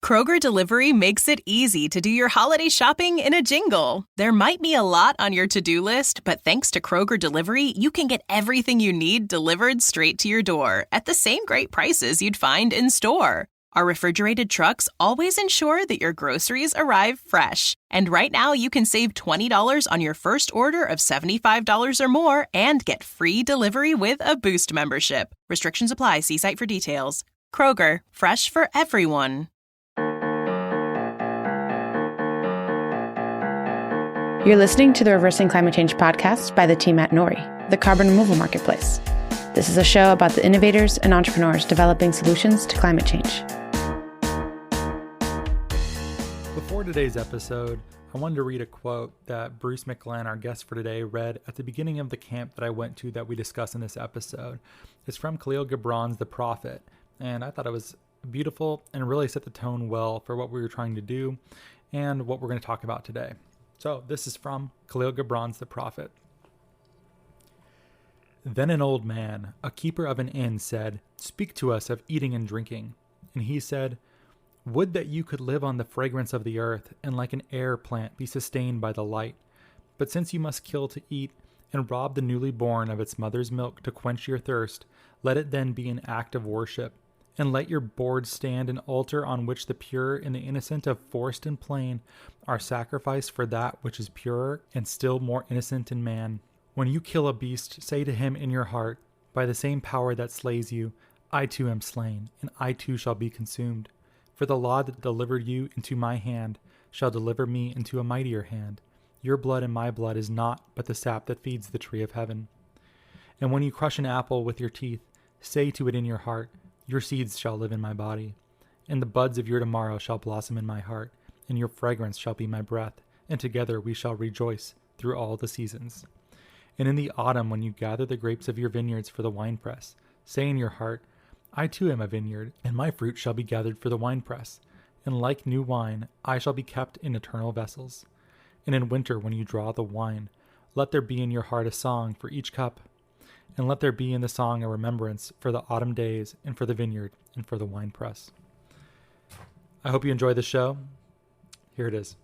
Kroger Delivery makes it easy to do your holiday shopping in a jingle. There might be a lot on your to-do list, but thanks to Kroger Delivery, you can get everything you need delivered straight to your door at the same great prices you'd find in store. Our refrigerated trucks always ensure that your groceries arrive fresh. And right now, you can save $20 on your first order of $75 or more and get free delivery with a Boost membership. Restrictions apply. See site for details. Kroger, fresh for everyone. You're listening to the Reversing Climate Change podcast by the team at Nori, the carbon removal marketplace. This is a show about the innovators and entrepreneurs developing solutions to climate change. Before today's episode, I wanted to read a quote that Bruce McGlenn, our guest for today, read at the beginning of the camp that I went to that we discuss in this episode. It's from Khalil Gibran's The Prophet, and I thought it was beautiful and really set the tone well for what we were trying to do and what we're going to talk about today. So this is from Khalil Gibran's The Prophet. Then an old man, a keeper of an inn, said, "Speak to us of eating and drinking." And he said, "Would that you could live on the fragrance of the earth, and like an air plant be sustained by the light. But since you must kill to eat, and rob the newly born of its mother's milk to quench your thirst, let it then be an act of worship. And let your board stand an altar on which the pure and the innocent of forest and plain are sacrificed for that which is purer and still more innocent in man. When you kill a beast, say to him in your heart, by the same power that slays you, I too am slain, and I too shall be consumed. For the law that delivered you into my hand shall deliver me into a mightier hand. Your blood and my blood is naught but the sap that feeds the tree of heaven. And when you crush an apple with your teeth, say to it in your heart, your seeds shall live in my body, and the buds of your tomorrow shall blossom in my heart, and your fragrance shall be my breath, and together we shall rejoice through all the seasons. And in the autumn, when you gather the grapes of your vineyards for the winepress, say in your heart, I too am a vineyard, and my fruit shall be gathered for the winepress, and like new wine, I shall be kept in eternal vessels. And in winter, when you draw the wine, let there be in your heart a song for each cup, and let there be in the song a remembrance for the autumn days, and for the vineyard, and for the winepress. I hope you enjoy the show. Here it is.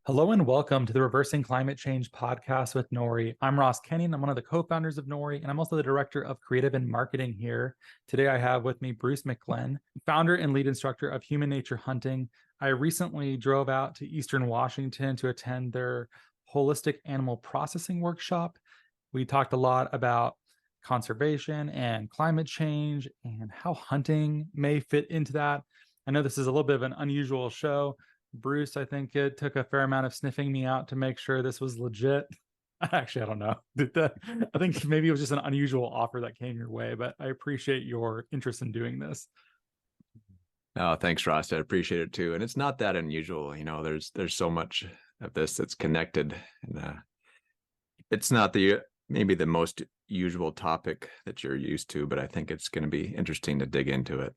Hello and welcome to the Reversing Climate Change podcast with Nori. I'm Ross Kenyon. I'm one of the co-founders of Nori, and I'm also the director of creative and marketing here. Today I have with me Bruce McGlenn, founder and lead instructor of Human Nature Hunting. I recently drove out to Eastern Washington to attend their holistic animal processing workshop. We talked a lot about conservation and climate change and how hunting may fit into that. I know this is a little bit of an unusual show. Bruce, I think it took a fair amount of sniffing me out to make sure this was legit. Actually, I don't know. I think maybe it was just an unusual offer that came your way, but I appreciate your interest in doing this. Oh, thanks, Ross. I appreciate it too. And it's not that unusual. You know, there's so much of this that's connected, and it's not maybe the most usual topic that you're used to, but I think it's going to be interesting to dig into it.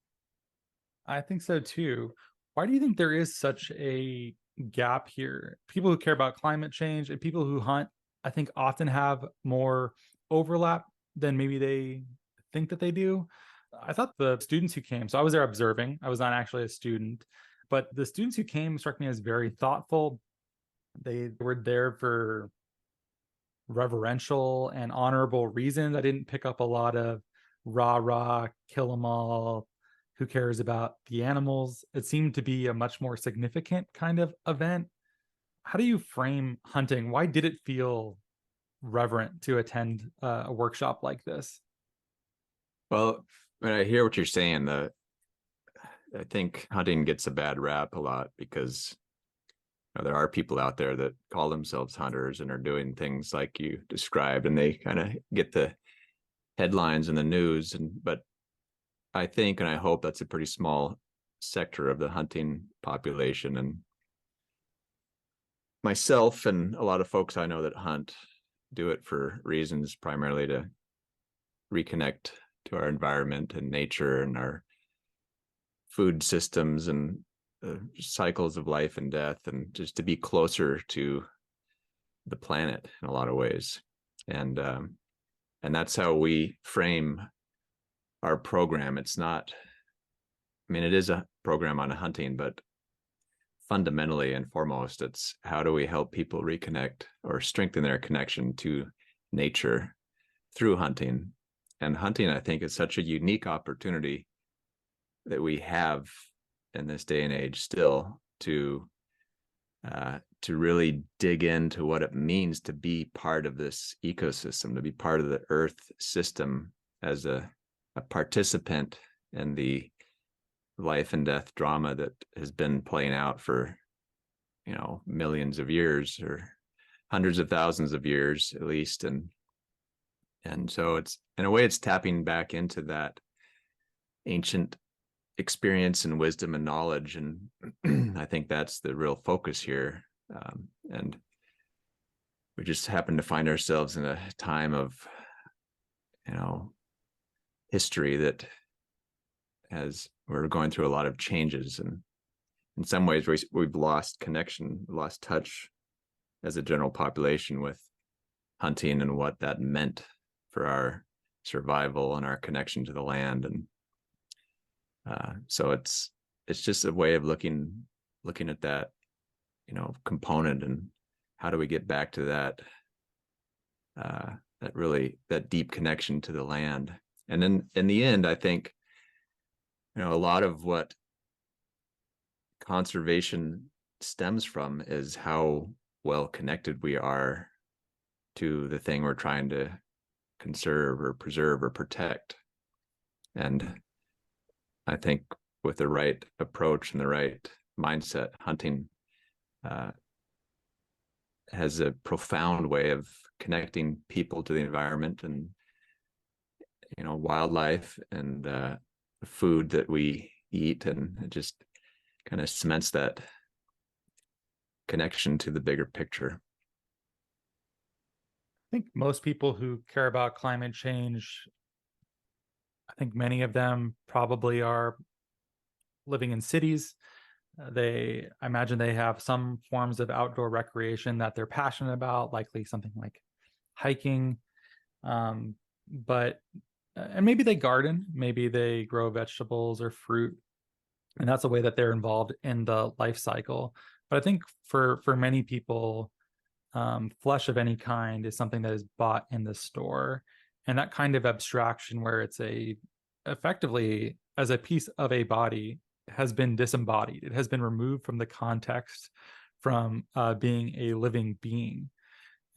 I think so too. Why do you think there is such a gap here? People who care about climate change and people who hunt, I think, often have more overlap than maybe they think that they do. I thought the students who came, so I was there observing, I was not actually a student, but the students who came struck me as very thoughtful. They were there for reverential and honorable reasons. I didn't pick up a lot of rah, kill them all, who cares about the animals. It seemed to be a much more significant kind of event. How do you frame hunting? Why did it feel reverent to attend a workshop like this? Well, when I hear what you're saying, I think hunting gets a bad rap a lot because there are people out there that call themselves hunters and are doing things like you described, and they kind of get the headlines in the news. But I think, and I hope, that's a pretty small sector of the hunting population. And myself and a lot of folks I know that hunt do it for reasons primarily to reconnect to our environment and nature and our food systems and cycles of life and death, and just to be closer to the planet in a lot of ways. And that's how we frame our program. It's not I mean, it is a program on hunting, but fundamentally and foremost, it's how do we help people reconnect or strengthen their connection to nature through hunting. And hunting, I think, is such a unique opportunity that we have in this day and age still to really dig into what it means to be part of this ecosystem, to be part of the Earth system as a participant in the life and death drama that has been playing out for, millions of years or hundreds of thousands of years at least. And so it's, in a way, it's tapping back into that ancient experience and wisdom and knowledge. And I think that's the real focus here. And we just happen to find ourselves in a time of, history that we're going through a lot of changes. And in some ways we've lost connection, lost touch as a general population with hunting and what that meant for our survival and our connection to the land. And so it's just a way of looking at that, component, and how do we get back to that that deep connection to the land. And then in the end, I think, a lot of what conservation stems from is how well connected we are to the thing we're trying to conserve or preserve or protect. And I think with the right approach and the right mindset, hunting has a profound way of connecting people to the environment and, wildlife and the food that we eat. And it just kind of cements that connection to the bigger picture. I think most people who care about climate change, I think many of them probably are living in cities. I imagine they have some forms of outdoor recreation that they're passionate about, likely something like hiking. And maybe they garden, maybe they grow vegetables or fruit, and that's a way that they're involved in the life cycle. But I think for many people, flesh of any kind is something that is bought in the store, and that kind of abstraction where it's effectively as a piece of a body has been disembodied. It has been removed from the context from being a living being.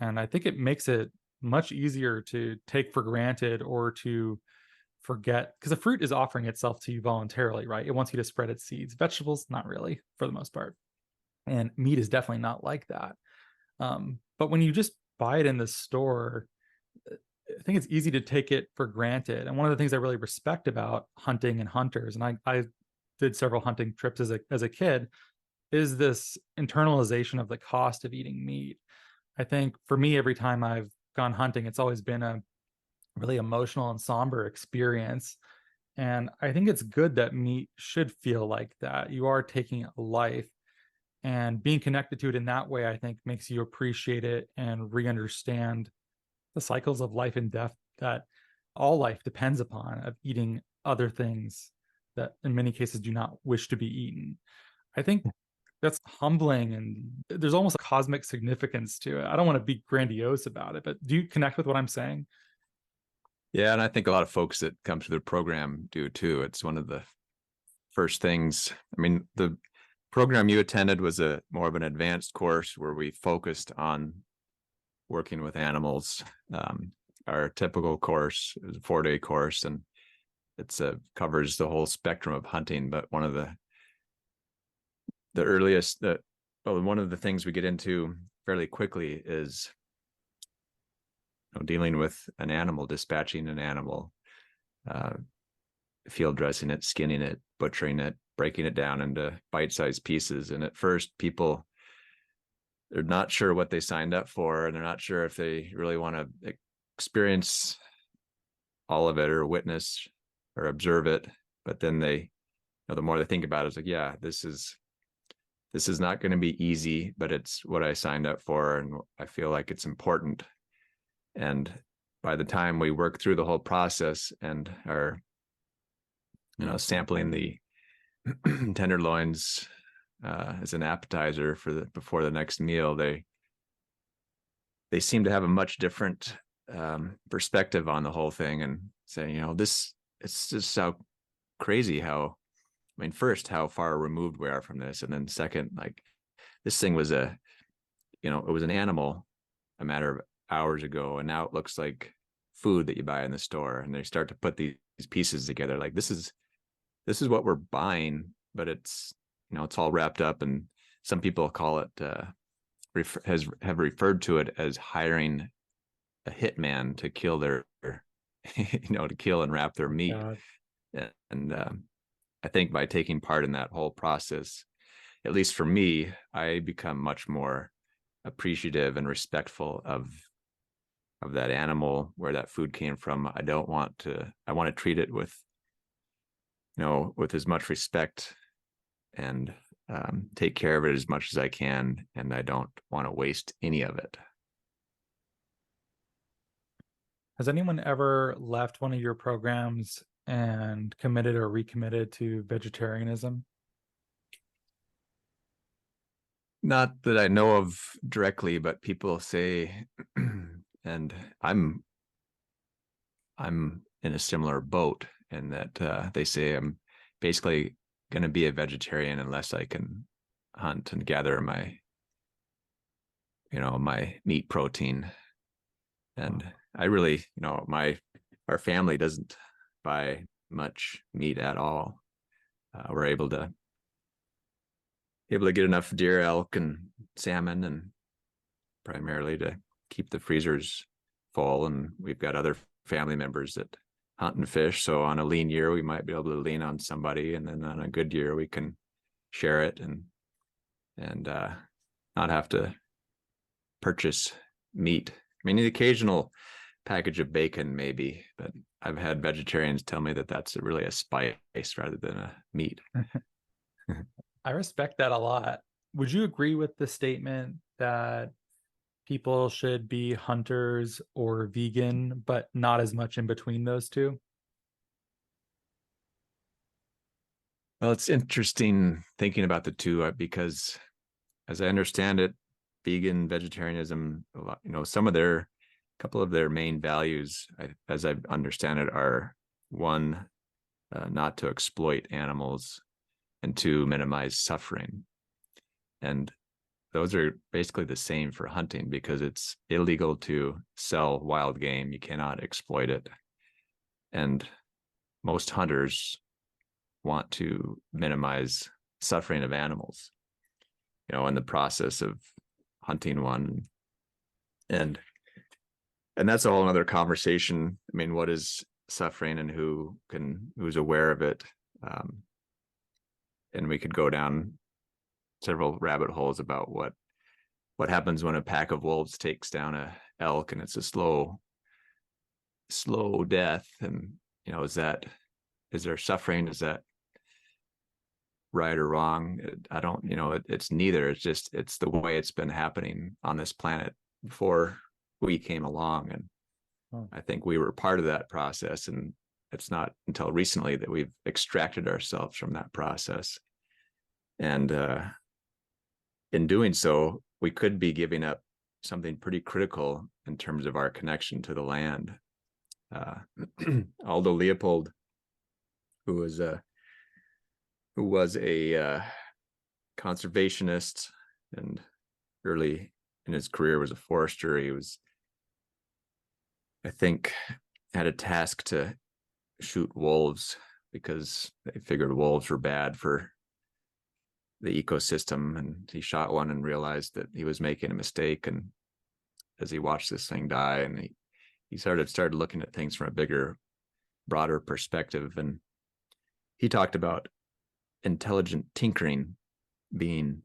And I think it makes it much easier to take for granted or to forget, because a fruit is offering itself to you voluntarily, right? It wants you to spread its seeds. Vegetables, not really, for the most part. And meat is definitely not like that. But when you just buy it in the store, I think it's easy to take it for granted. And one of the things I really respect about hunting and hunters, and I did several hunting trips as a kid, is this internalization of the cost of eating meat. I think for me, every time I've gone hunting, it's always been a really emotional and somber experience. And I think it's good that meat should feel like that. You are taking a life, and being connected to it in that way, I think, makes you appreciate it and re-understand the cycles of life and death that all life depends upon, of eating other things that in many cases do not wish to be eaten. I think that's humbling, and there's almost a cosmic significance to it. I don't want to be grandiose about it, but do you connect with what I'm saying? Yeah, and I think a lot of folks that come through the program do too. It's one of the first things. I mean, the program you attended was more of an advanced course where we focused on working with animals. Our typical course is a 4-day course, and it's covers the whole spectrum of hunting. But one of the earliest one of the things we get into fairly quickly is dealing with an animal, dispatching an animal, field dressing it, skinning it, butchering it, breaking it down into bite-sized pieces. And at first, they're not sure what they signed up for, and they're not sure if they really want to experience all of it or witness or observe it. But then the more they think about it, it's like, yeah, this is not going to be easy, but it's what I signed up for, and I feel like it's important. And by the time we work through the whole process and are, sampling the tenderloins as an appetizer before the next meal, they seem to have a much different perspective on the whole thing, and saying, it's just so crazy how, I mean, first, how far removed we are from this, and then second, like, this thing was it was an animal a matter of hours ago, and now it looks like food that you buy in the store, and they start to put these pieces together. Like, this is what we're buying, but it's all wrapped up, and some people call it have referred to it as hiring a hitman to kill their to kill and wrap their meat. God. And I think by taking part in that whole process, at least for me, I become much more appreciative and respectful of that animal, where that food came from. I want to treat it with as much respect, and take care of it as much as I can, and I don't want to waste any of it. Has anyone ever left one of your programs and committed or recommitted to vegetarianism? Not that I know of directly, but people say, and I'm in a similar boat, in that they say I'm basically going to be a vegetarian unless I can hunt and gather my meat protein. And I really, our family doesn't buy much meat at all. We're able to get enough deer, elk, and salmon, and primarily to keep the freezers full. And we've got other family members that hunt and fish. So on a lean year, we might be able to lean on somebody, and then on a good year, we can share it and not have to purchase meat. I mean, the occasional package of bacon, maybe, but I've had vegetarians tell me that that's really a spice rather than a meat. I respect that a lot. Would you agree with the statement that people should be hunters or vegan, but not as much in between those two? Well, it's interesting thinking about the two, because as I understand it, vegan, vegetarianism, a couple of their main values, as I understand it, are one, not to exploit animals, and two, minimize suffering. And those are basically the same for hunting, because it's illegal to sell wild game. You cannot exploit it. And most hunters want to minimize suffering of animals, in the process of hunting one. And that's a whole other conversation. I mean, what is suffering, and who's aware of it? And we could go down several rabbit holes about what happens when a pack of wolves takes down a elk, and it's a slow death. And is there suffering? Is that right or wrong? I don't, it's neither. It's the way it's been happening on this planet before we came along. And I think we were part of that process, and it's not until recently that we've extracted ourselves from that process. And in doing so, we could be giving up something pretty critical in terms of our connection to the land. Aldo Leopold, who was a conservationist, and early in his career was a forester. He was, I think, had a task to shoot wolves because they figured wolves were bad for the ecosystem, and he shot one and realized that he was making a mistake. And as he watched this thing die, and he started looking at things from a bigger, broader perspective. And he talked about intelligent tinkering being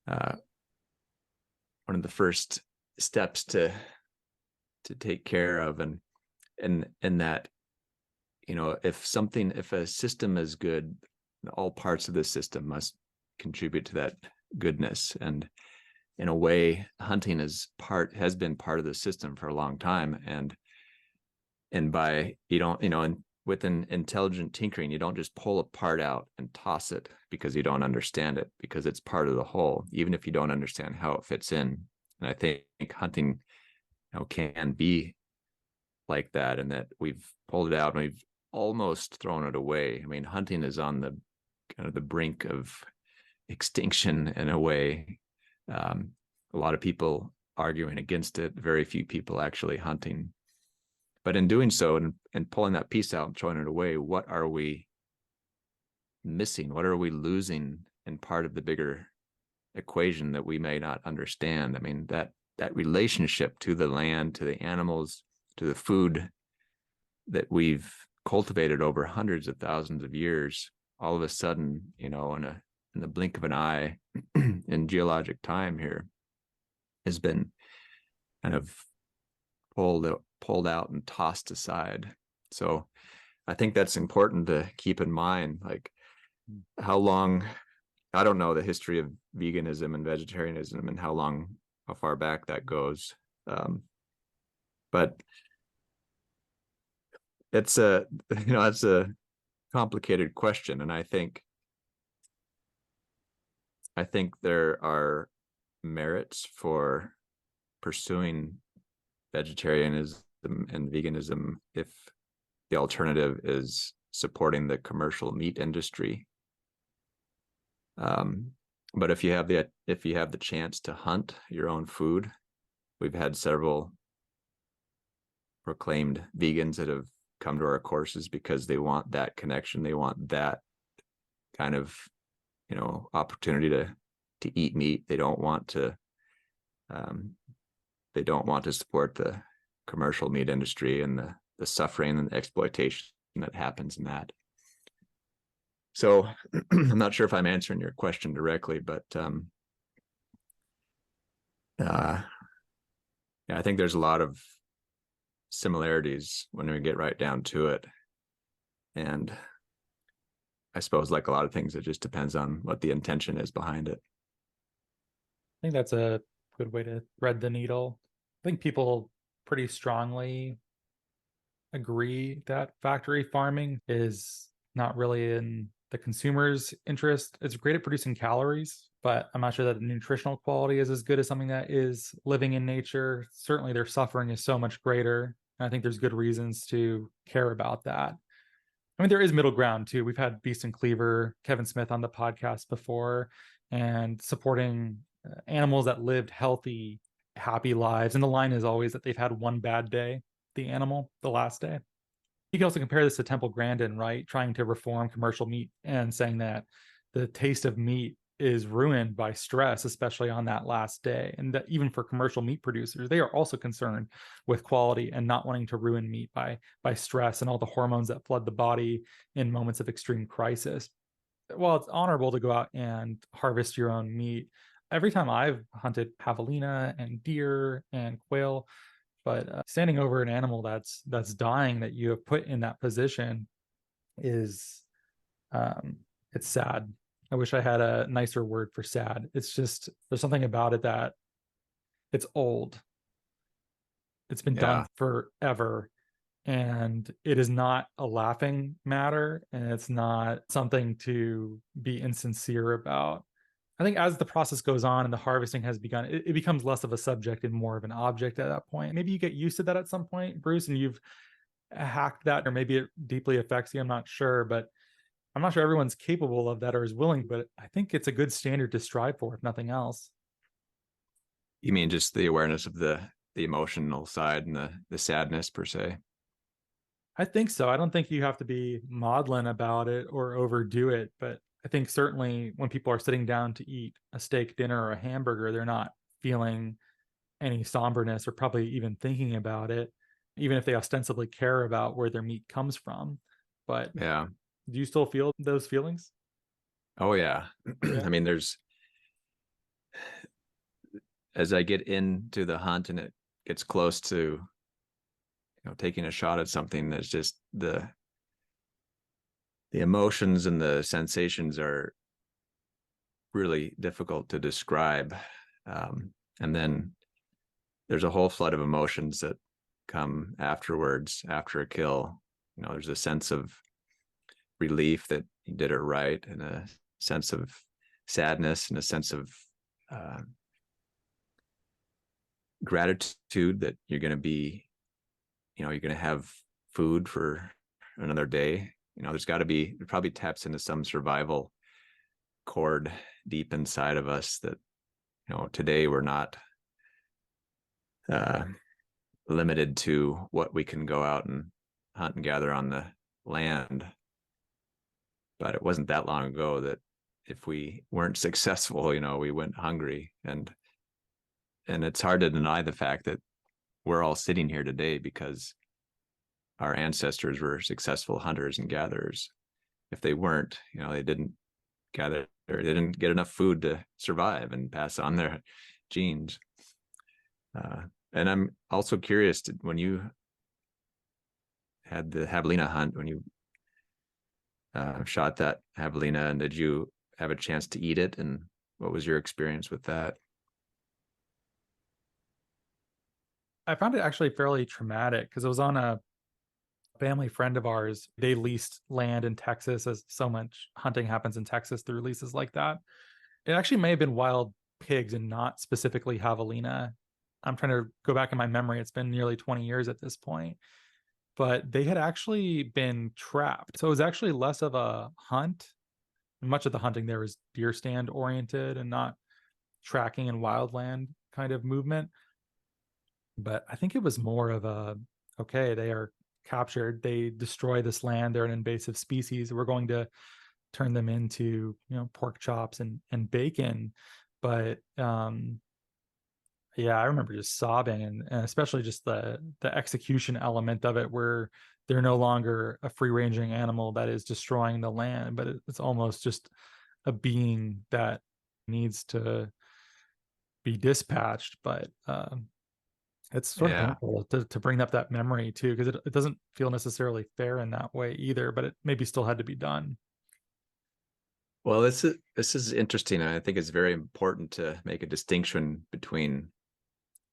one of the first steps to take care of, and that, if a system is good, all parts of the system must contribute to that goodness. And in a way, hunting has been part of the system for a long time. And by, and with an intelligent tinkering, you don't just pull a part out and toss it because you don't understand it, because it's part of the whole, even if you don't understand how it fits in. And I think hunting, can be like that, and that we've pulled it out and we've almost thrown it away. I mean, hunting is on the kind of the brink of extinction in a way. A lot of people arguing against it, very few people actually hunting. But in doing so and pulling that piece out and throwing it away, what are we missing? What are we losing in part of the bigger equation that we may not understand? I mean, that relationship to the land, to the animals, to the food that we've cultivated over hundreds of thousands of years, all of a sudden, in the blink of an eye in geologic time here, has been kind of pulled out and tossed aside. So I think that's important to keep in mind. Like, how long, I don't know the history of veganism and vegetarianism and how far back that goes. But it's that's a complicated question. And I think there are merits for pursuing vegetarianism and veganism if the alternative is supporting the commercial meat industry. But if you have the chance to hunt your own food, we've had several proclaimed vegans that have come to our courses because they want that connection. They want that kind of, opportunity to eat meat. They don't want to support the commercial meat industry and the suffering and the exploitation that happens in that. So I'm not sure if I'm answering your question directly, but I think there's a lot of similarities when we get right down to it. And I suppose, like a lot of things, it just depends on what the intention is behind it. I think that's a good way to thread the needle. I think people pretty strongly agree that factory farming is not really in the consumer's interest. It's great at producing calories, but I'm not sure that the nutritional quality is as good as something that is living in nature. Certainly their suffering is so much greater. And I think there's good reasons to care about that. I mean, there is middle ground too. We've had Beast and Cleaver, Kevin Smith on the podcast before, and supporting animals that lived healthy, happy lives. And the line is always that they've had one bad day, the animal, the last day. You can also compare this to Temple Grandin, right? Trying to reform commercial meat and saying that the taste of meat is ruined by stress, especially on that last day. And that even for commercial meat producers, they are also concerned with quality and not wanting to ruin meat by stress and all the hormones that flood the body in moments of extreme crisis. While it's honorable to go out and harvest your own meat, every time I've hunted javelina and deer and quail, but standing over an animal that's dying that you have put in that position is it's sad. I wish I had a nicer word for sad. It's just, there's something about it that it's old. It's been done forever. And it is not a laughing matter. And it's not something to be insincere about. I think as the process goes on and the harvesting has begun, it becomes less of a subject and more of an object at that point. Maybe you get used to that at some point, Bruce, and you've hacked that, or maybe it deeply affects you. I'm not sure, but I'm not sure everyone's capable of that or is willing, but I think it's a good standard to strive for, if nothing else. You mean just the awareness of the emotional side and the sadness per se? I think so. I don't think you have to be maudlin about it or overdo it, but I think certainly when people are sitting down to eat a steak dinner or a hamburger, they're not feeling any somberness or probably even thinking about it, even if they ostensibly care about where their meat comes from. But yeah. Do you still feel those feelings? Oh, yeah. I mean, as I get into the hunt and it gets close to, taking a shot at something, there's just the emotions and the sensations are really difficult to describe. And then there's a whole flood of emotions that come afterwards, after a kill. there's a sense of relief that you did it right, and a sense of sadness, and a sense of gratitude that you're going to be, you're going to have food for another day. It probably taps into some survival chord deep inside of us that, today we're not limited to what we can go out and hunt and gather on the land. But it wasn't that long ago that if we weren't successful, we went hungry. And it's hard to deny the fact that we're all sitting here today because our ancestors were successful hunters and gatherers. If they weren't, they didn't gather, or they didn't get enough food to survive and pass on their genes. And I'm also curious, when you had the javelina hunt, when you shot that javelina, and did you have a chance to eat it? And what was your experience with that? I found it actually fairly traumatic because it was on a family friend of ours. They leased land in Texas, as so much hunting happens in Texas through leases like that. It actually may have been wild pigs and not specifically javelina. I'm trying to go back in my memory. It's been nearly 20 years at this point, but they had actually been trapped. So it was actually less of a hunt. Much of the hunting there was deer stand oriented and not tracking and wildland kind of movement. But I think it was more of a, okay, they are captured, they destroy this land, they're an invasive species, we're going to turn them into, pork chops and bacon. But yeah, I remember just sobbing, and especially just the execution element of it, where they're no longer a free ranging animal that is destroying the land, but it's almost just a being that needs to be dispatched. But it's sort of painful to bring up that memory too, because it doesn't feel necessarily fair in that way either, but it maybe still had to be done. Well, this is interesting, and I think it's very important to make a distinction between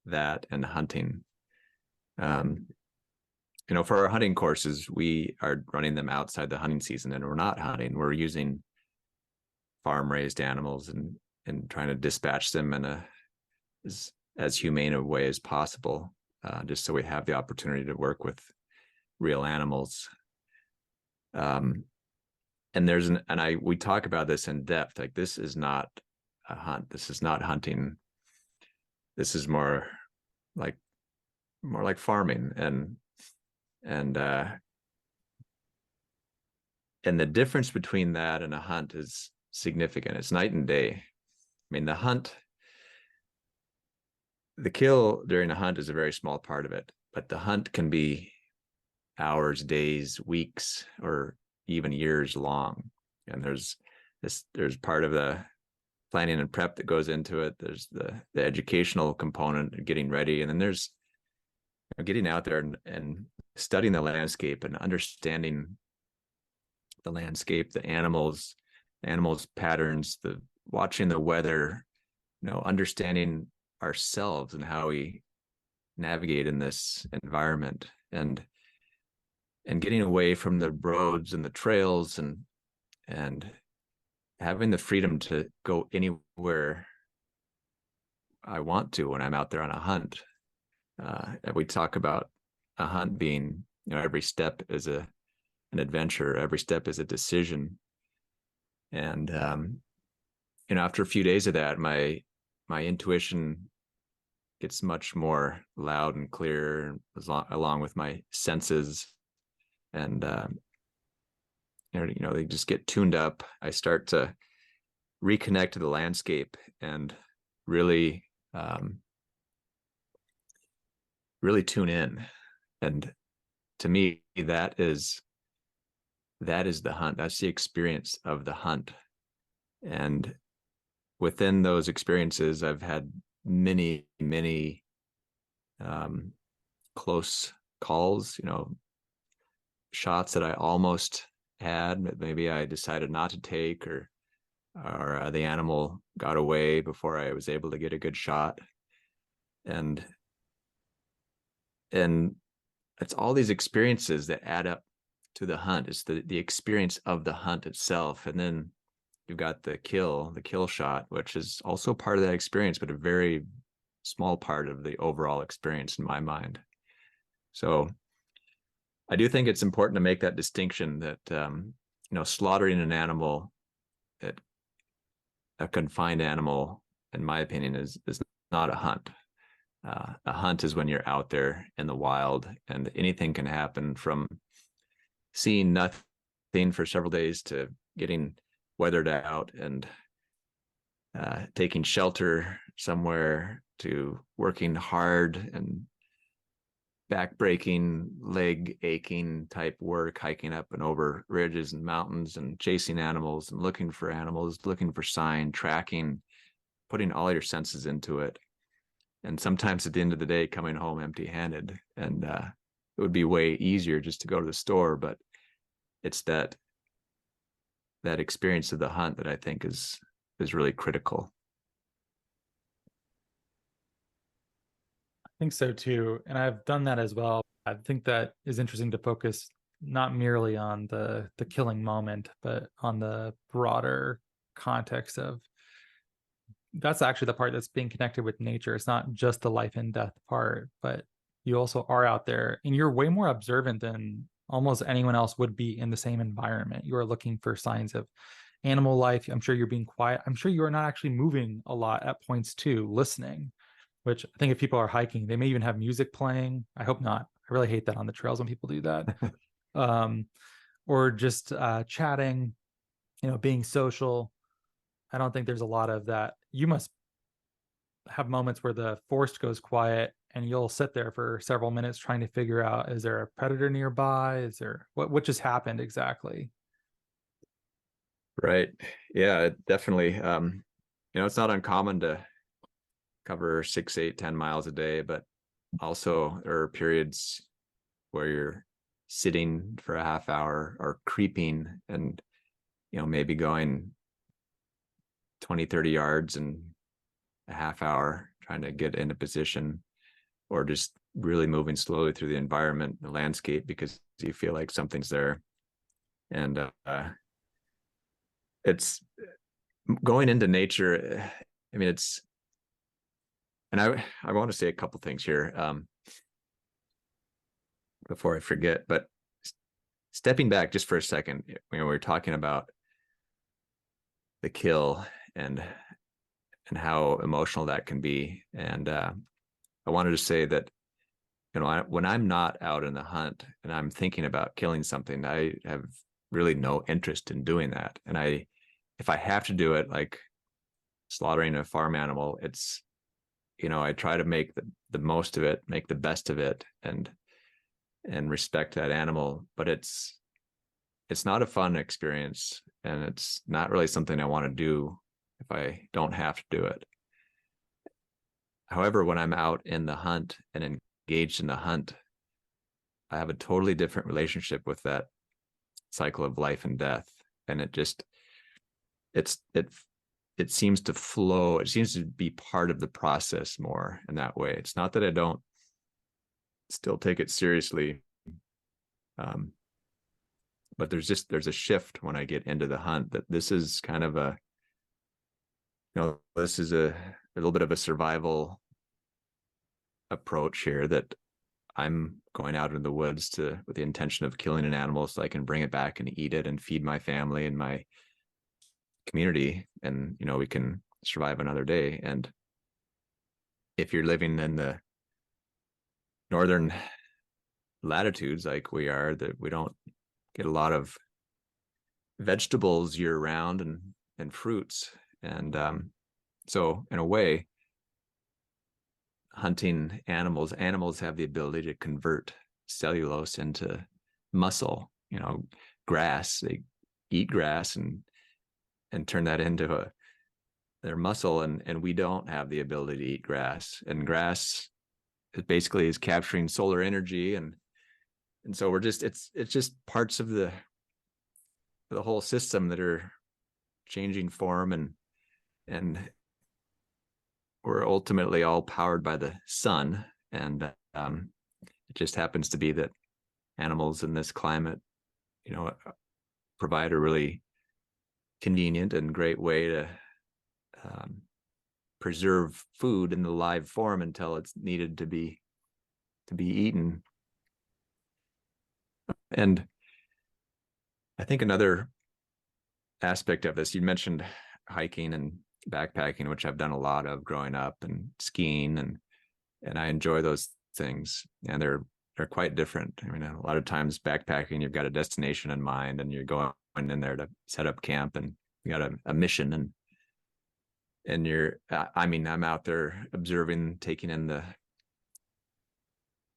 that and hunting. For our hunting courses, we are running them outside the hunting season, and we're not hunting. We're using farm-raised animals and trying to dispatch them in as humane a way as possible, just so we have the opportunity to work with real animals. And we talk about this in depth. Like, this is not a hunt. This is not hunting. This is more like farming, and the difference between that and a hunt is significant. It's night and day. I mean, the kill during a hunt is a very small part of it, but the hunt can be hours, days, weeks, or even years long. And there's part of the planning and prep that goes into it. There's the educational component, getting ready, and then there's getting out there and studying the landscape and understanding the landscape, the animals patterns, watching the weather, understanding ourselves and how we navigate in this environment, and getting away from the roads and the trails, and having the freedom to go anywhere I want to when I'm out there on a hunt. We talk about a hunt being, every step is an adventure, every step is a decision. And after a few days of that, my intuition gets much more loud and clear, along with my senses, and they just get tuned up. I start to reconnect to the landscape and really tune in. And to me, that is the hunt. That's the experience of the hunt. And within those experiences, I've had many close calls, shots that I almost had, but maybe I decided not to take, or the animal got away before I was able to get a good shot. And it's all these experiences that add up to the hunt. It's the experience of the hunt itself. And then you've got the kill shot, which is also part of that experience, but a very small part of the overall experience in my mind. So I do think it's important to make that distinction that, slaughtering an animal, a confined animal, in my opinion, is not a hunt. A hunt is when you're out there in the wild, and anything can happen, from seeing nothing for several days to getting weathered out and taking shelter somewhere, to working hard and back-breaking, leg aching type work, hiking up and over ridges and mountains and chasing animals and looking for animals, looking for sign, tracking, putting all your senses into it. And sometimes at the end of the day, coming home empty-handed. And it would be way easier just to go to the store, but it's that experience of the hunt that I think is really critical. I think so too. And I've done that as well. I think that is interesting to focus not merely on the killing moment, but on the broader context of, that's actually the part that's being connected with nature. It's not just the life and death part, but you also are out there and you're way more observant than almost anyone else would be in the same environment. You are looking for signs of animal life. I'm sure you're being quiet. I'm sure you are not actually moving a lot at points too, listening, which I think if people are hiking, they may even have music playing. I hope not. I really hate that on the trails when people do that. Or just chatting, being social. I don't think there's a lot of that. You must have moments where the forest goes quiet and you'll sit there for several minutes trying to figure out, is there a predator nearby? Is there what just happened exactly? Right. Yeah, definitely. It's not uncommon to cover 6, 8, 10 miles a day, but also there are periods where you're sitting for a half hour or creeping and, maybe going 20, 30 yards in a half hour, trying to get into position, or just really moving slowly through the environment, the landscape, because you feel like something's there. And it's going into nature. I mean, and I want to say a couple things here before I forget, but stepping back just for a second, we're talking about the kill and how emotional that can be. And I wanted to say that, when I'm not out in the hunt and I'm thinking about killing something, I have really no interest in doing that. And if I have to do it, like slaughtering a farm animal, it's, I try to make the most of it, make the best of it, and respect that animal. But it's not a fun experience, and it's not really something I want to do if I don't have to do it. However, when I'm out in the hunt and engaged in the hunt, I have a totally different relationship with that cycle of life and death. And it seems to flow. It seems to be part of the process more in that way. It's not that I don't still take it seriously. But there's a shift when I get into the hunt, that this is kind of this is a little bit of a survival approach here, that I'm going out into the woods with the intention of killing an animal so I can bring it back and eat it and feed my family and my community, and we can survive another day. And if you're living in the northern latitudes like we are, that we don't get a lot of vegetables year round and fruits. And so in a way, hunting animals have the ability to convert cellulose into muscle. Grass, they eat grass and turn that into their muscle, and we don't have the ability to eat grass. And grass, it basically is capturing solar energy, and so it's just parts of the whole system that are changing form, and we're ultimately all powered by the sun. And it just happens to be that animals in this climate provide a really convenient and great way to preserve food in the live form until it's needed to be eaten. And I think another aspect of this, you mentioned hiking and backpacking, which I've done a lot of growing up, and skiing, and I enjoy those things, and they're quite different. I mean, a lot of times backpacking, you've got a destination in mind, and you're going in there to set up camp, and you got a mission, and I'm out there observing, taking in the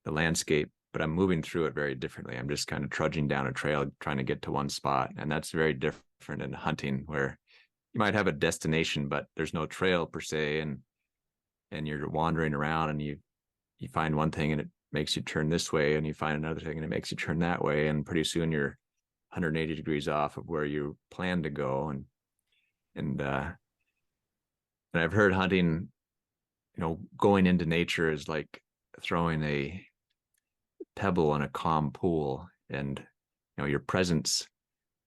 landscape, but I'm moving through it very differently. I'm just kind of trudging down a trail, trying to get to one spot. And that's very different in hunting, where you might have a destination, but there's no trail per se. And you're wandering around, and you find one thing and it makes you turn this way, and you find another thing and it makes you turn that way. And pretty soon you're 180 degrees off of where you plan to go. And I've heard hunting, going into nature is like throwing a pebble in a calm pool, and your presence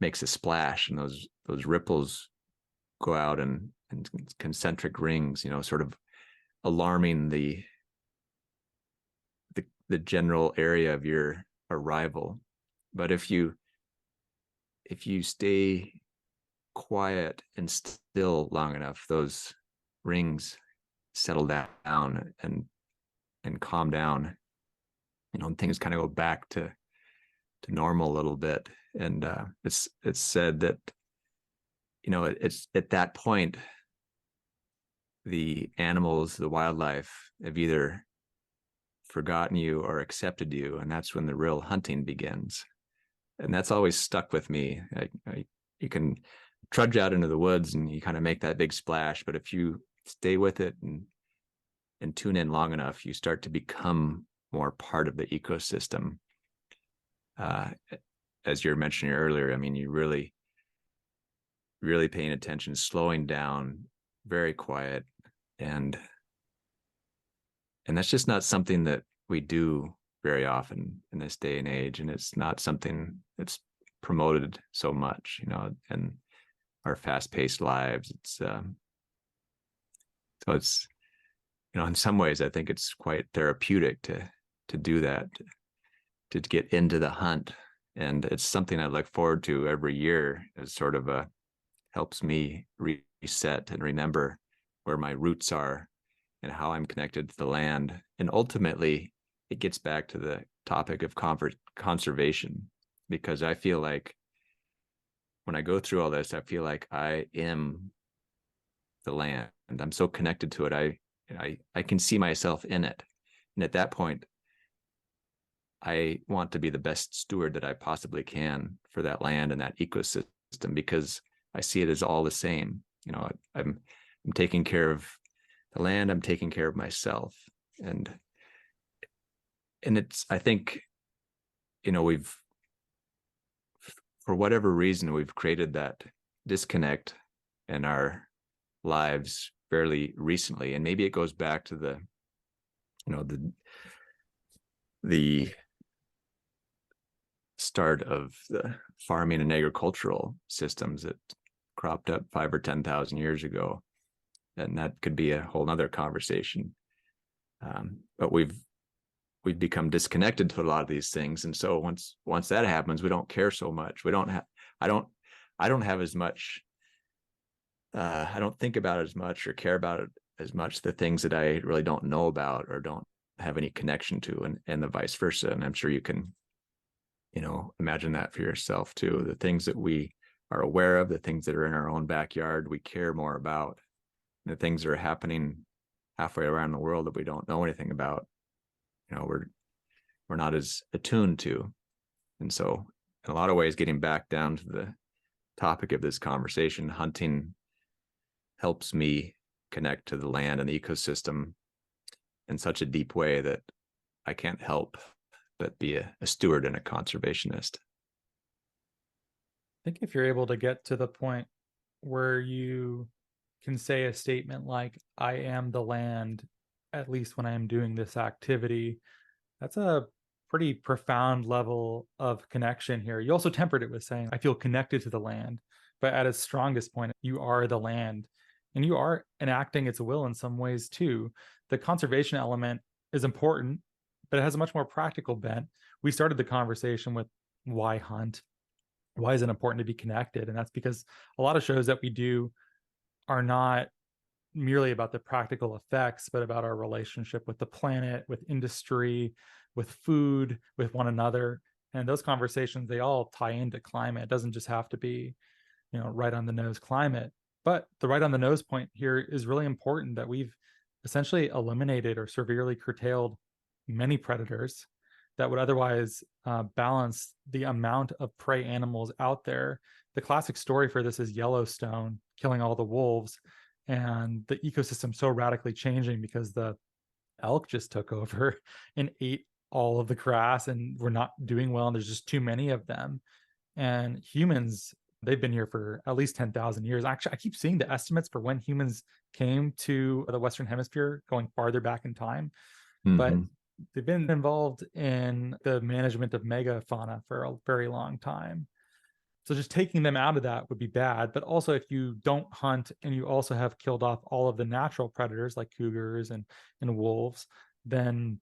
makes a splash, and those ripples go out in concentric rings, sort of alarming the general area of your arrival. But if you stay quiet and still long enough, those rings settle down and calm down, and things kind of go back to normal a little bit. And it's said that it's at that point the animals, the wildlife, have either forgotten you or accepted you, and that's when the real hunting begins. And that's always stuck with me. You can trudge out into the woods and you kind of make that big splash, but if you stay with it and tune in long enough, you start to become more part of the ecosystem. As you were mentioning earlier, I mean, you really paying attention, slowing down, very quiet, and that's just not something that we do very often in this day and age, and it's not something that's promoted so much, in our fast-paced lives. It's so it's in some ways I think it's quite therapeutic to do that, to get into the hunt, and it's something I look forward to every year as sort of helps me reset and remember where my roots are and how I'm connected to the land. And ultimately it gets back to the topic of conservation, because I feel like when I go through all this, I feel like I am the land, and I'm so connected to it. I can see myself in it. And at that point, I want to be the best steward that I possibly can for that land and that ecosystem, because I see it as all the same. I'm taking care of the land, I'm taking care of myself. And it's, I think, we've, for whatever reason, we've created that disconnect in our lives fairly recently. And maybe it goes back to the start of the farming and agricultural systems that cropped up 5,000 or 10,000 years ago. And that could be a whole nother conversation. But we've become disconnected to a lot of these things. And so once that happens, we don't care so much. I don't have as much, I don't think about it as much or care about it as much, the things that I really don't know about or don't have any connection to, and the vice versa. And I'm sure you can, imagine that for yourself too. The things that we are aware of, the things that are in our own backyard, we care more about. The things that are happening halfway around the world that we don't know anything about, we're not as attuned to. And so in a lot of ways, getting back down to the topic of this conversation, hunting helps me connect to the land and the ecosystem in such a deep way that I can't help but be a steward and a conservationist. I think if you're able to get to the point where you can say a statement like, I am the land, at least when I am doing this activity, that's a pretty profound level of connection here. You also tempered it with saying, I feel connected to the land, but at its strongest point, you are the land and you are enacting its will in some ways too. The conservation element is important, but it has a much more practical bent. We started the conversation with why hunt? Why is it important to be connected? And that's because a lot of shows that we do are not merely about the practical effects, but about our relationship with the planet, with industry, with food, with one another. And those conversations, they all tie into climate. It doesn't just have to be, right on the nose climate. But the right on the nose point here is really important, that we've essentially eliminated or severely curtailed many predators that would otherwise balance the amount of prey animals out there. The classic story for this is Yellowstone killing all the wolves, and the ecosystem so radically changing because the elk just took over and ate all of the grass, and we're not doing well, and there's just too many of them. And humans, they've been here for at least 10,000 years. Actually, I keep seeing the estimates for when humans came to the Western Hemisphere going farther back in time. But they've been involved in the management of megafauna for a very long time. So just taking them out of that would be bad. But also, if you don't hunt and you also have killed off all of the natural predators like cougars and wolves, then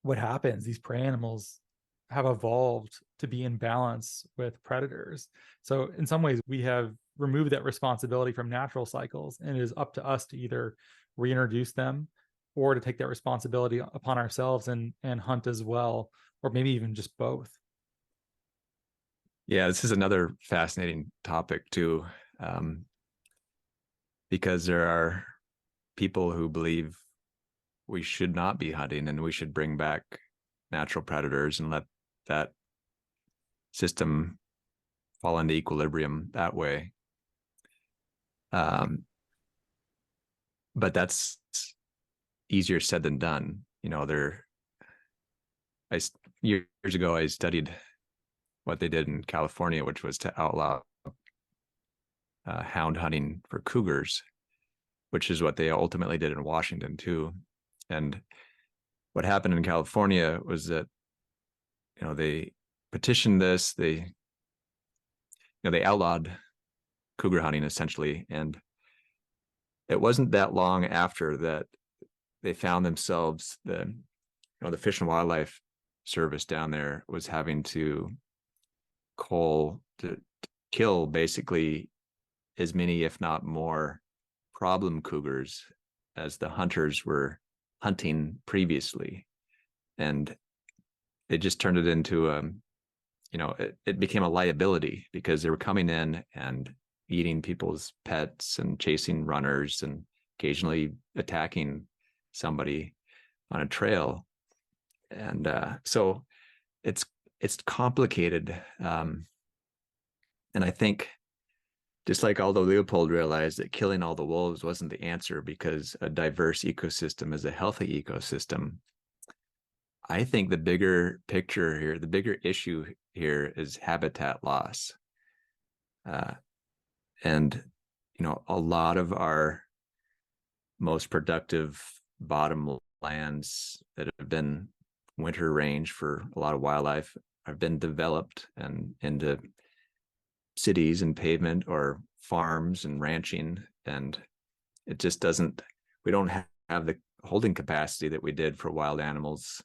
what happens? These prey animals have evolved to be in balance with predators. So in some ways, we have removed that responsibility from natural cycles, and it is up to us to either reintroduce them or to take that responsibility upon ourselves and hunt as well, or maybe even just both. Yeah, this is another fascinating topic too, because there are people who believe we should not be hunting and we should bring back natural predators and let that system fall into equilibrium that way. But that's easier said than done. Years ago, I studied what they did in California, which was to outlaw hound hunting for cougars, which is what they ultimately did in Washington too. And what happened in California was that, they petitioned this, they outlawed cougar hunting essentially. And it wasn't that long after that they found themselves, the Fish and Wildlife Service down there was having to kill basically as many, if not more, problem cougars as the hunters were hunting previously. And it just turned it into it became a liability because they were coming in and eating people's pets and chasing runners and occasionally attacking somebody on a trail. And so it's complicated. And I think just like Aldo Leopold realized that killing all the wolves wasn't the answer because a diverse ecosystem is a healthy ecosystem, I think the bigger picture here, the bigger issue here is habitat loss. And, a lot of our most productive bottom lands that have been winter range for a lot of wildlife have been developed and into cities and pavement or farms and ranching. And it just we don't have the holding capacity that we did for wild animals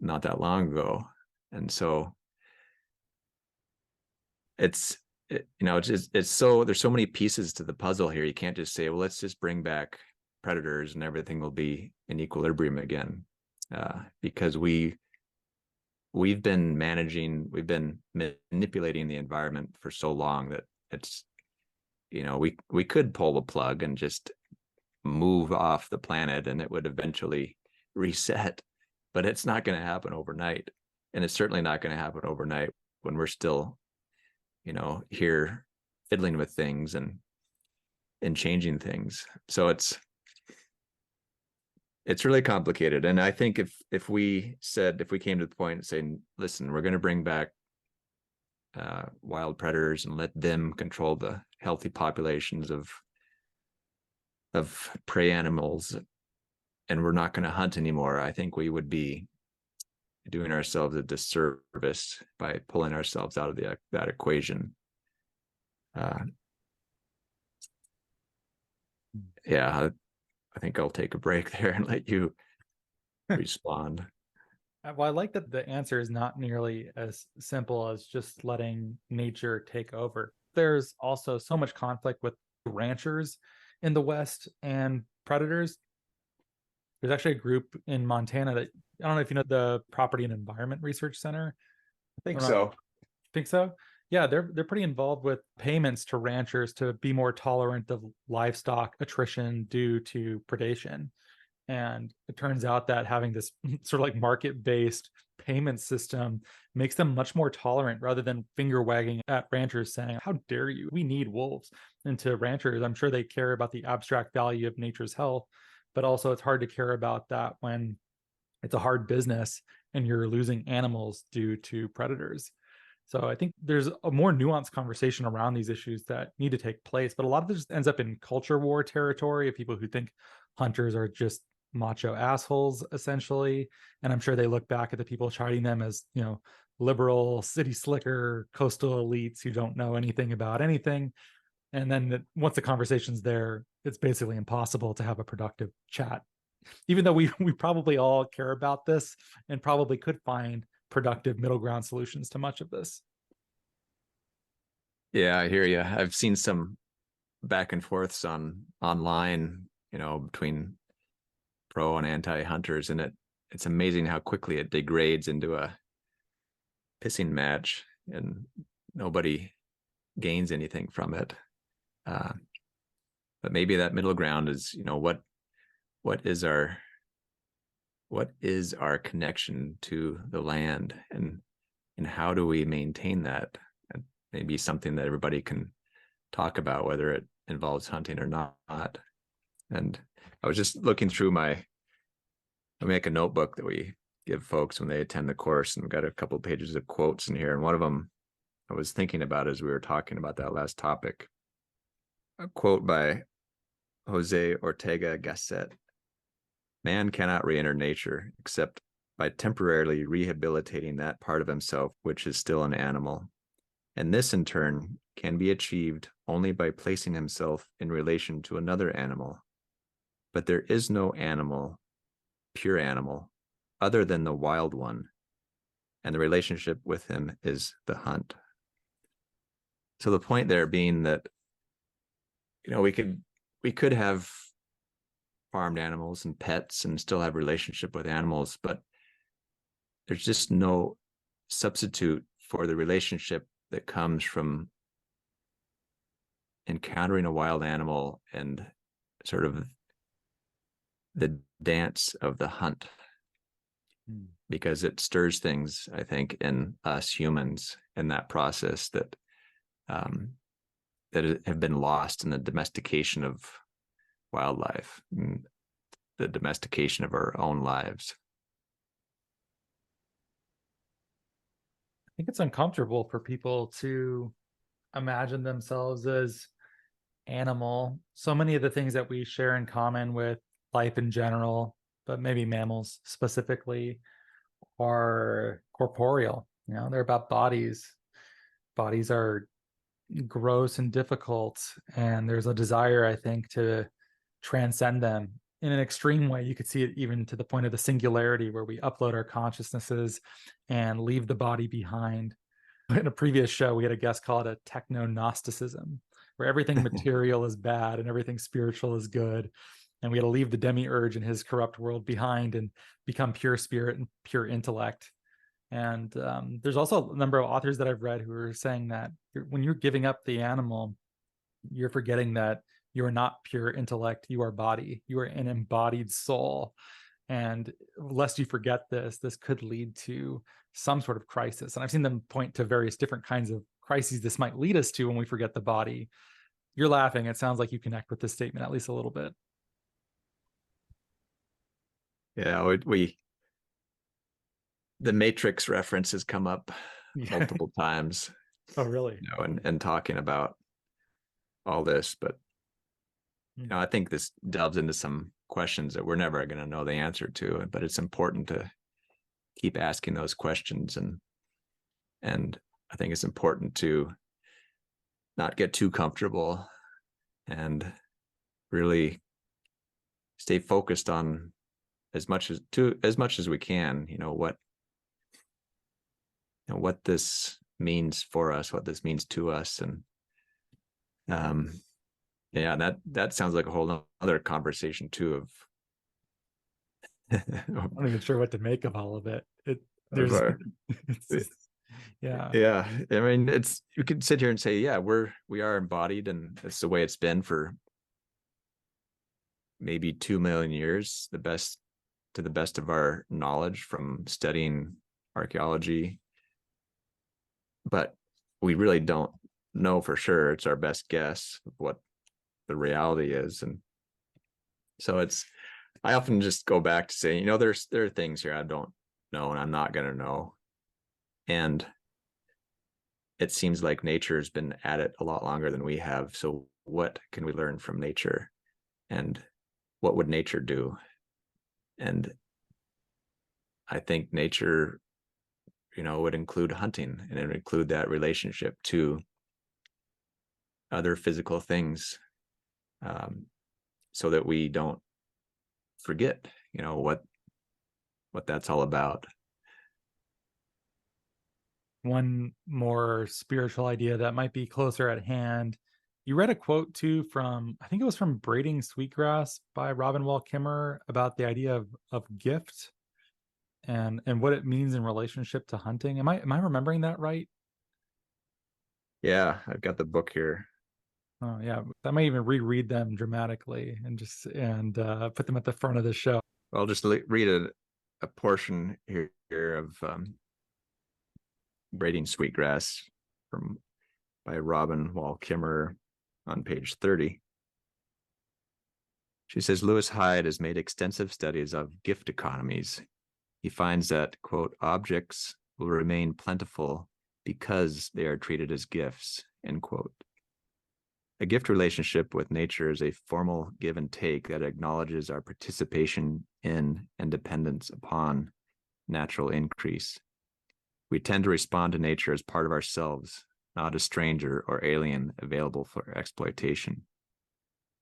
not that long ago. And so there's so many pieces to the puzzle here. You can't just say, well, let's just bring back predators and everything will be in equilibrium again. Because we've been manipulating the environment for so long that it's, we could pull the plug and just move off the planet and it would eventually reset, but it's not going to happen overnight. And it's certainly not going to happen overnight when we're still, here fiddling with things and changing things. So it's really complicated. And I think if we came to the point and saying, listen, we're going to bring back wild predators and let them control the healthy populations of prey animals, and we're not going to hunt anymore, I think we would be doing ourselves a disservice by pulling ourselves out of that equation. Yeah, I think I'll take a break there and let you respond. Well, I like that the answer is not nearly as simple as just letting nature take over. There's also so much conflict with ranchers in the West and predators. There's actually a group in Montana that, I don't know if you know, the Property and Environment Research Center. I think so. Think so? Yeah, they're pretty involved with payments to ranchers to be more tolerant of livestock attrition due to predation. And it turns out that having this sort of like market-based payment system makes them much more tolerant, rather than finger wagging at ranchers saying, how dare you? We need wolves. And to ranchers, I'm sure they care about the abstract value of nature's health, but also it's hard to care about that when it's a hard business and you're losing animals due to predators. So I think there's a more nuanced conversation around these issues that need to take place, but a lot of this ends up in culture war territory of people who think hunters are just macho assholes, essentially. And I'm sure they look back at the people chiding them as, liberal, city slicker, coastal elites who don't know anything about anything. And then once the conversation's there, it's basically impossible to have a productive chat, even though we probably all care about this and probably could find productive middle ground solutions to much of this. Yeah, I hear you. I've seen some back and forths online, between pro and anti-hunters, and it's amazing how quickly it degrades into a pissing match, and nobody gains anything from it. But maybe that middle ground is, what is our connection to the land, and how do we maintain that? And maybe something that everybody can talk about, whether it involves hunting or not. And I was just looking through I make a notebook that we give folks when they attend the course, and we've got a couple of pages of quotes in here. And one of them I was thinking about as we were talking about that last topic, a quote by Jose Ortega Gasset. Man cannot re-enter nature except by temporarily rehabilitating that part of himself which is still an animal. And this, in turn, can be achieved only by placing himself in relation to another animal. But there is no animal, pure animal, other than the wild one, and the relationship with him is the hunt. So the point there being that, we could have farmed animals and pets and still have relationship with animals, but there's just no substitute for the relationship that comes from encountering a wild animal and sort of the dance of the hunt, because it stirs things, I think, in us humans in that process that have been lost in the domestication of wildlife, and the domestication of our own lives. I think it's uncomfortable for people to imagine themselves as animal. So many of the things that we share in common with life in general, but maybe mammals specifically, are corporeal. They're about bodies. Bodies are gross and difficult, and there's a desire, I think, to transcend them in an extreme way. You could see it even to the point of the singularity, where we upload our consciousnesses and leave the body behind. In a previous show, we had a guest call it a techno-Gnosticism, where everything material is bad and everything spiritual is good. And we had to leave the demiurge and his corrupt world behind and become pure spirit and pure intellect. And there's also a number of authors that I've read who are saying that when you're giving up the animal, you're forgetting that you are not pure intellect, you are body, you are an embodied soul. And lest you forget this could lead to some sort of crisis. And I've seen them point to various different kinds of crises this might lead us to when we forget the body. You're laughing. It sounds like you connect with this statement at least a little bit. Yeah, the Matrix reference has come up multiple times. Oh, really? And talking about all this, but I think this delves into some questions that we're never going to know the answer to, but it's important to keep asking those questions. And I think it's important to not get too comfortable and really stay focused on as much as we can, what this means for us, what this means to us. And that sounds like a whole other conversation too of I'm not even sure what to make of all of it. Yeah. I mean, you could sit here and say, yeah, we are embodied, and it's the way it's been for maybe 2 million years, to the best of our knowledge from studying archaeology. But we really don't know for sure. It's our best guess of what the reality is. And so I often just go back to saying, there are things here I don't know, and I'm not going to know. And it seems like nature has been at it a lot longer than we have. So what can we learn from nature? And what would nature do? And I think nature, would include hunting, and it would include that relationship to other physical things, so that we don't forget, what that's all about. One more spiritual idea that might be closer at hand. You read a quote too I think it was from Braiding Sweetgrass by Robin Wall Kimmerer, about the idea of gift and what it means in relationship to hunting. Am I remembering that right? Yeah, I've got the book here. Oh yeah, I might even reread them dramatically and put them at the front of the show. I'll just read a portion here of Braiding Sweetgrass by Robin Wall Kimmerer on page 30. She says, Lewis Hyde has made extensive studies of gift economies. He finds that, quote, objects will remain plentiful because they are treated as gifts, end quote. A gift relationship with nature is a formal give and take that acknowledges our participation in and dependence upon natural increase. We tend to respond to nature as part of ourselves, not a stranger or alien available for exploitation.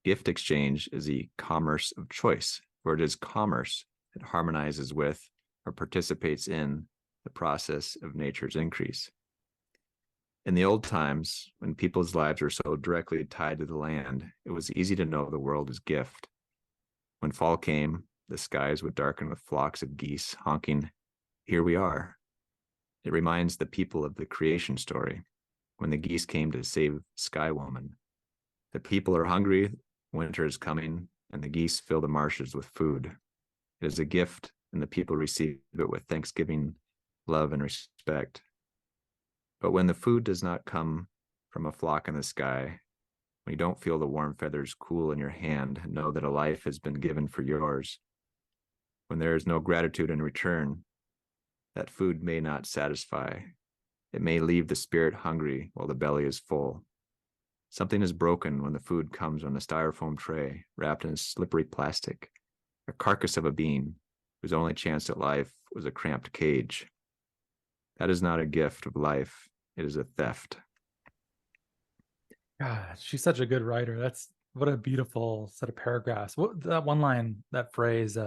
Gift exchange is the commerce of choice, for it is commerce that harmonizes with or participates in the process of nature's increase. In the old times, when people's lives were so directly tied to the land, it was easy to know the world as gift. When fall came, the skies would darken with flocks of geese honking, "Here we are." It reminds the people of the creation story, when the geese came to save Sky Woman. The people are hungry, winter is coming, and the geese fill the marshes with food. It is a gift, and the people receive it with thanksgiving, love, and respect. But when the food does not come from a flock in the sky, when you don't feel the warm feathers cool in your hand and know that a life has been given for yours, when there is no gratitude in return, that food may not satisfy. It may leave the spirit hungry while the belly is full. Something is broken when the food comes on a styrofoam tray wrapped in slippery plastic, a carcass of a being whose only chance at life was a cramped cage. That is not a gift of life. It is a theft. God, she's such a good writer. What a beautiful set of paragraphs. What that one line, that phrase,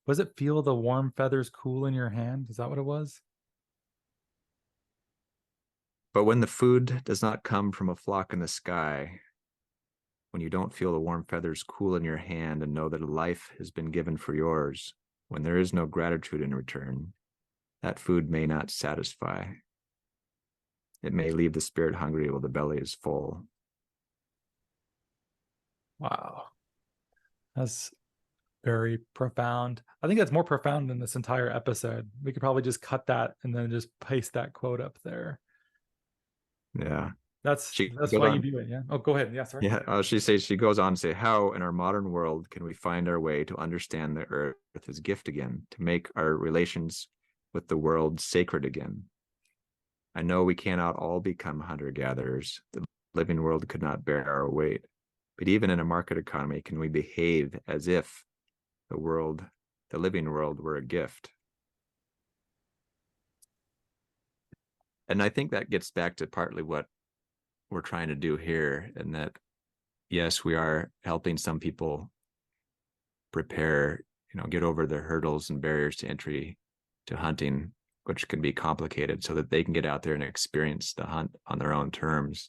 was it feel the warm feathers cool in your hand? Is that what it was? But when the food does not come from a flock in the sky, when you don't feel the warm feathers cool in your hand and know that a life has been given for yours, when there is no gratitude in return, that food may not satisfy. It may leave the spirit hungry while the belly is full. Wow. That's very profound. I think that's more profound than this entire episode. We could probably just cut that and then just paste that quote up there. Yeah. That's why you do it. Yeah. Oh, go ahead. Yeah. Sorry. Yeah. She goes on to say, how in our modern world can we find our way to understand the earth as gift again, to make our relations with the world sacred again? I know we cannot all become hunter-gatherers. The living world could not bear our weight. But even in a market economy, can we behave as if the living world, were a gift? And I think that gets back to partly what we're trying to do here, and that, yes, we are helping some people prepare, get over the hurdles and barriers to entry to hunting, which can be complicated, so that they can get out there and experience the hunt on their own terms.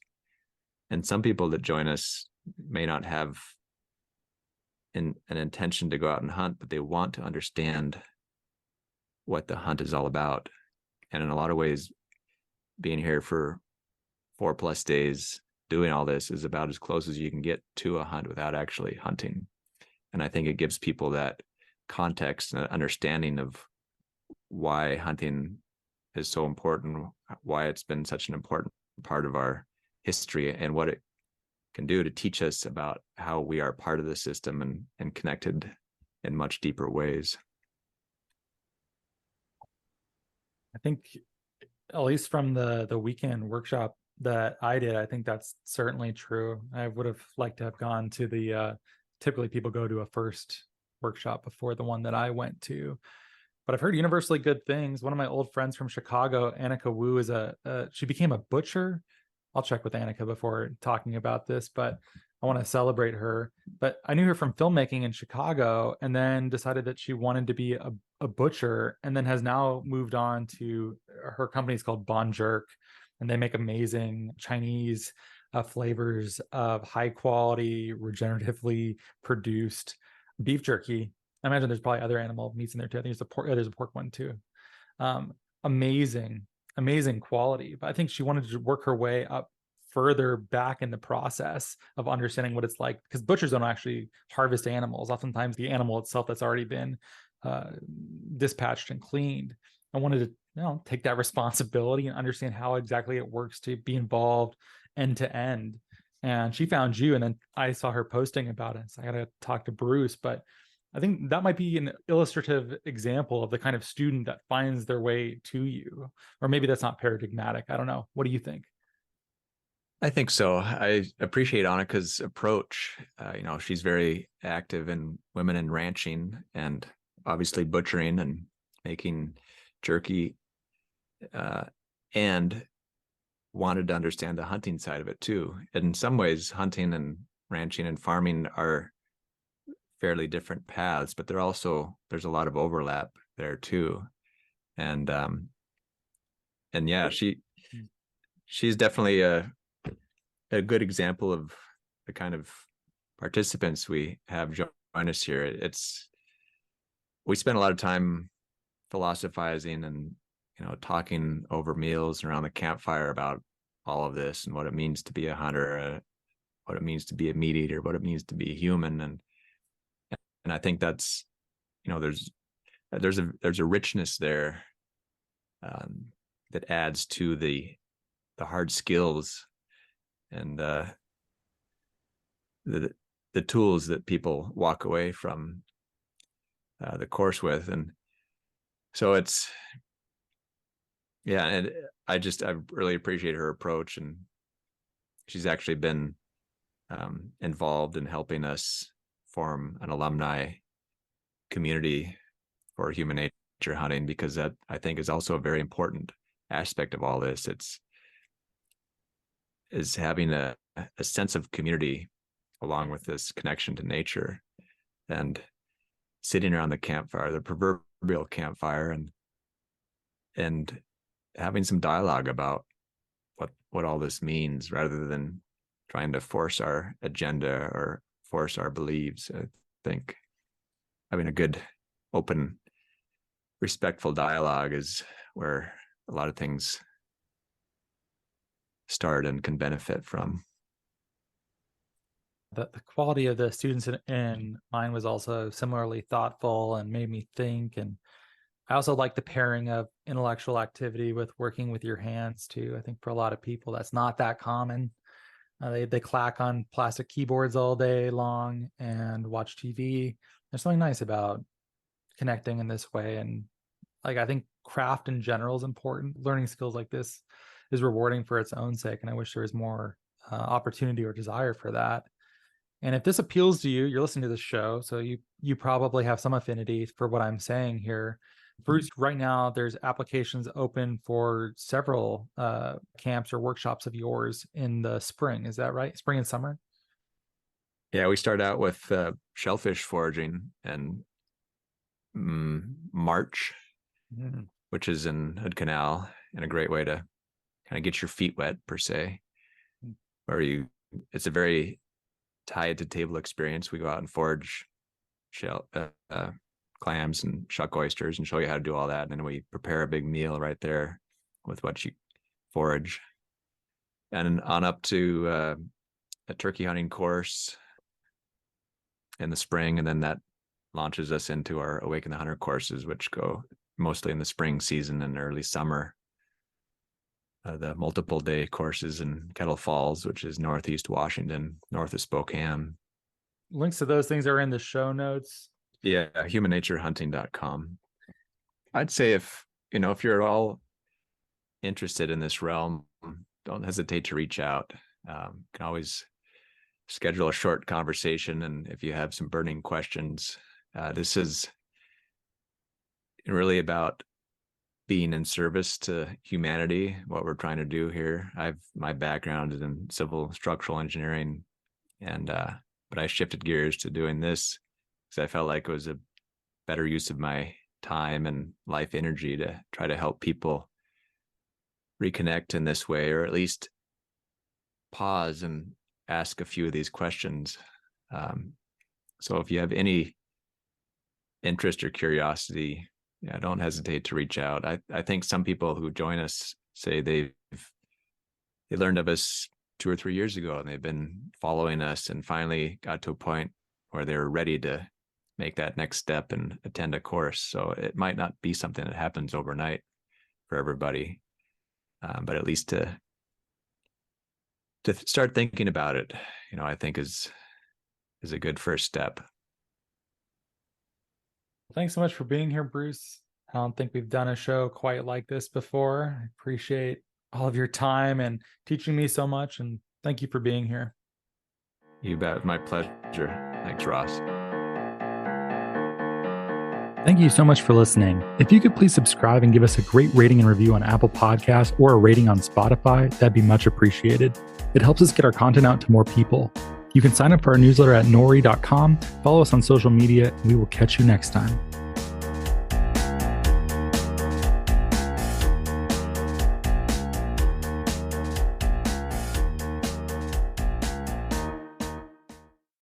And some people that join us may not have an intention to go out and hunt, but they want to understand what the hunt is all about. And in a lot of ways, being here for 4+ days doing all this is about as close as you can get to a hunt without actually hunting. And I think it gives people that context and understanding of why hunting is so important, why it's been such an important part of our history, and what it can do to teach us about how we are part of the system and connected in much deeper ways. I think, at least from the weekend workshop that I did, I think that's certainly true. I would have liked to have gone to the typically people go to a first workshop before the one that I went to, but I've heard universally good things. One of my old friends from Chicago, Annika Wu, is she became a butcher. I'll check with Annika before talking about this, but I want to celebrate her. But I knew her from filmmaking in Chicago, and then decided that she wanted to be a butcher, and then has now moved on to, her company is called Bon Jerk, and they make amazing Chinese flavors of high quality, regeneratively produced beef jerky. I imagine there's probably other animal meats in there too. I think there's a pork one too. Amazing quality. But I think she wanted to work her way up further back in the process of understanding what it's like, because butchers don't actually harvest animals. Oftentimes the animal itself that's already been dispatched and cleaned. I wanted to take that responsibility and understand how exactly it works to be involved end to end. And she found you, and then I saw her posting about it, so I gotta talk to Bruce. But I think that might be an illustrative example of the kind of student that finds their way to you. Or maybe that's not paradigmatic. I don't know. What do you think? I think so. I appreciate Annika's approach. She's very active in women in ranching, and obviously butchering and making jerky, and wanted to understand the hunting side of it too. And in some ways, hunting and ranching and farming are fairly different paths, but there's a lot of overlap there too. And yeah, she's definitely a good example of the kind of participants we have join us here. We spend a lot of time philosophizing and talking over meals around the campfire about all of this and what it means to be a hunter, what it means to be a meat eater, what it means to be a human. And I think that's, there's a richness there that adds to the hard skills and the tools that people walk away from the course with. And so it's, yeah, and I really appreciate her approach, and she's actually been involved in helping us form an alumni community for human nature hunting, because that, I think, is also a very important aspect of all this. Is having a sense of community along with this connection to nature, and sitting around the campfire, the proverbial campfire, and having some dialogue about what all this means, rather than trying to force our agenda or force our beliefs. I think having a good, open, respectful dialogue is where a lot of things start and can benefit from. The quality of the students in mine was also similarly thoughtful and made me think. And I also like the pairing of intellectual activity with working with your hands too. I think for a lot of people, that's not that common. They clack on plastic keyboards all day long and watch TV. There's something nice about connecting in this way. And I think craft in general is important. Learning skills like this is rewarding for its own sake. And I wish there was more opportunity or desire for that. And if this appeals to you, you're listening to this show, so you probably have some affinity for what I'm saying here. Bruce, right now there's applications open for several camps or workshops of yours in the spring. Is that right? Spring and summer? Yeah, we start out with shellfish foraging and March, which is in Hood Canal, and a great way to kind of get your feet wet per se. It's a very tied to table experience. We go out and forage clams and shuck oysters and show you how to do all that, and then we prepare a big meal right there with what you forage, and on up to a turkey hunting course in the spring, and then that launches us into our Awaken the Hunter courses, which go mostly in the spring season and early summer. The multiple day courses in Kettle Falls, which is Northeast Washington, north of Spokane. Links to those things are in the show notes. Yeah, humannaturehunting.com. I'd say if you're at all interested in this realm, don't hesitate to reach out. Can always schedule a short conversation, and if you have some burning questions, this is really about being in service to humanity, what we're trying to do here. My background is in civil structural engineering, and but I shifted gears to doing this because I felt like it was a better use of my time and life energy to try to help people reconnect in this way, or at least pause and ask a few of these questions. So if you have any interest or curiosity, don't hesitate to reach out. I think some people who join us say they learned of us 2 or 3 years ago, and they've been following us and finally got to a point where they were ready to make that next step and attend a course. So it might not be something that happens overnight for everybody, but at least to start thinking about it, I think is a good first step. Thanks so much for being here, Bruce. I don't think we've done a show quite like this before. I appreciate all of your time and teaching me so much, and thank you for being here. You bet. My pleasure. Thanks, Ross. Thank you so much for listening. If you could please subscribe and give us a great rating and review on Apple Podcasts or a rating on Spotify, that'd be much appreciated. It helps us get our content out to more people. You can sign up for our newsletter at nori.com, follow us on social media, and we will catch you next time.